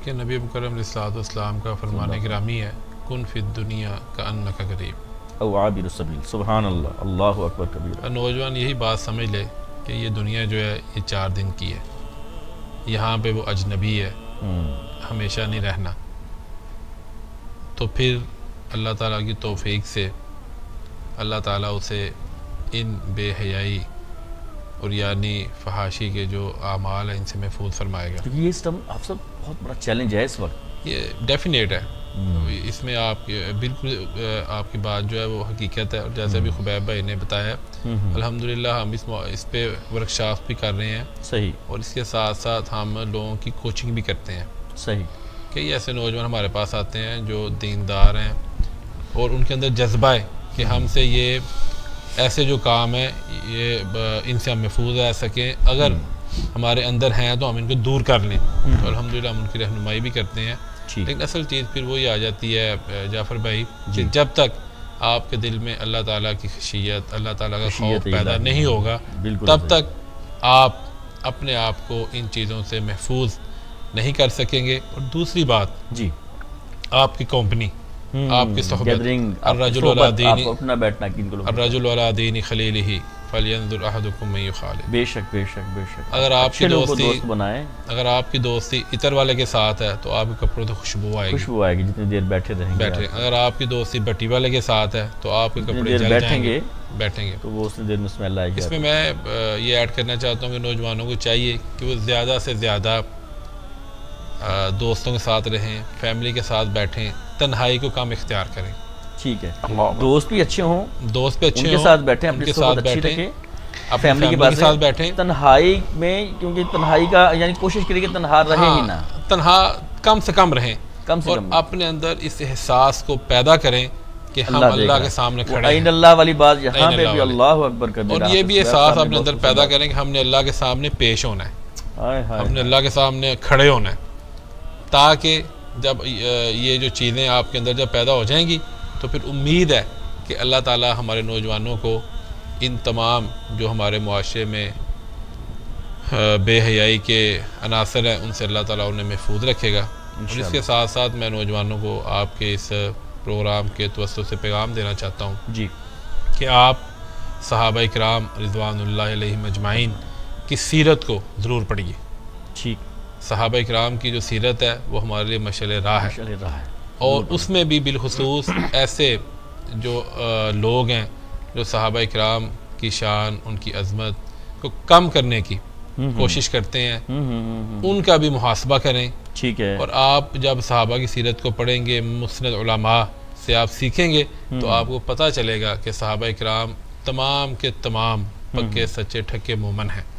کہ نبی مکرم علیہ الصلوۃ والسلام کا فرمان گرامی ہے کن فی الدنیا کأنک غریب او عابر السبیل. سبحان اللہ، اللہ اکبر کبیر. نوجوان یہی بات سمجھ لے کہ یہ دنیا جو ہے یہ 4 دن کی ہے، یہاں پہ وہ اجنبی ہے، ہمیشہ نہیں رہنا. تو پھر اللہ تعالیٰ کی توفیق سے اللہ تعالیٰ اسے ان بے حیائی اور یعنی فحاشی کے جو اعمال ہیں ان سے محفوظ فرمائے گا. کیونکہ یہ سب آپ سب بہت بڑا چیلنج ہے اس وقت. یہ ڈیفینیٹ ہے، اس میں آپ بالکل آپ کی بات جو ہے وہ حقیقت ہے. اور جیسے ابھی خبیب بھائی نے بتایا الحمدللہ ہم اس پہ ورکشاپ بھی کر رہے ہیں. صحیح. اور اس کے ساتھ ساتھ ہم لوگوں کی کوچنگ بھی کرتے ہیں. صحیح. کئی ایسے نوجوان ہمارے پاس آتے ہیں جو دیندار ہیں اور ان کے اندر جذبہ ہے کہ ہم سے یہ ایسے جو کام ہیں یہ ان سے ہم محفوظ رہ سکیں، اگر ہمارے اندر ہیں تو ہم ان کو دور کر لیں. تو الحمدللہ ہم ان کی رہنمائی بھی کرتے ہیں. لیکن اصل چیز پھر وہی آ جاتی ہے جعفر بھائی کہ جب تک آپ کے دل میں اللہ تعالیٰ کی خشیت، اللہ تعالیٰ کا خوف پیدا نہیں ہوگا تب تک آپ اپنے آپ کو ان چیزوں سے محفوظ نہیں کر سکیں گے. اور دوسری بات جی، آپ کی کمپنی، آپ کی صحبت، الرجل علی دین خلیلہ فلینظر احدکم من یخالل. بے شک بے شک بے شک. اگر آپ کی دوست بنائیں، اگر آپ کی دوستی عطر والے کے ساتھ ہے تو آپ کے کپڑوں سے خوشبو آئے گی جتنی دیر بیٹھے رہیں گے. اگر آپ کی دوستی بٹی والے کے ساتھ ہے تو آپ کے کپڑے جل جائیں گے بیٹھیں گے تو وہ اتنی دیر میں اسمیل آئے گی. اس میں میں یہ ایڈ کرنا چاہتا ہوں کہ نوجوانوں کو چاہیے کہ وہ زیادہ سے زیادہ دوستوں کے ساتھ رہیں، فیملی کے ساتھ بیٹھیں، تنہائی کو کم اختیار کریں. ٹھیک ہے، دوست بھی اچھے ہوں، دوست بھی اچھے ہوں، ان کے ساتھ بیٹھیں، اپنے ساتھ بیٹھیں، فیملی کے ساتھ بیٹھیں. تنہائی میں کیونکہ تنہائی کا یعنی کوشش کریں کہ تنہا رہیں ہی نہ، تنہا کم سے کم رہیں اور اپنے اندر اس احساس کو پیدا کریں کہ ہم اللہ کے سامنے کھڑے ہیں. اللہ والی بات یہاں پہ بھی اللہ اکبر کر دیں. اور یہ بھی احساس اپنے اندر پیدا کریں کہ ہم نے اللہ کے سامنے پیش ہونا ہے، ہم نے اللہ کے سامنے کھڑے ہونا ہے، تاکہ جب یہ جو چیزیں آپ کے اندر جب پیدا ہو جائیں گی تو پھر امید ہے کہ اللہ تعالیٰ ہمارے نوجوانوں کو ان تمام جو ہمارے معاشرے میں بے حیائی کے عناصر ہیں ان سے اللہ تعالیٰ انہیں محفوظ رکھے گا. اور اس کے ساتھ ساتھ میں نوجوانوں کو آپ کے اس پروگرام کے توسط سے پیغام دینا چاہتا ہوں جی کہ آپ صحابہ کرام رضوان اللہ علیہم اجمعین کی سیرت کو ضرور پڑھیے. ٹھیک. صحابہ کرام کی جو سیرت ہے وہ ہمارے لیے مشعل راہ ہے، اور اس میں بھی بالخصوص ایسے جو لوگ ہیں جو صحابہ کرام کی شان، ان کی عظمت کو کم کرنے کی کوشش کرتے ہیں، ان کا بھی محاسبہ کریں. ٹھیک ہے. اور آپ جب صحابہ کی سیرت کو پڑھیں گے، مسند علماء سے آپ سیکھیں گے تو آپ کو پتہ چلے گا کہ صحابہ کرام تمام کے تمام پکے سچے ٹھکے مومن ہیں.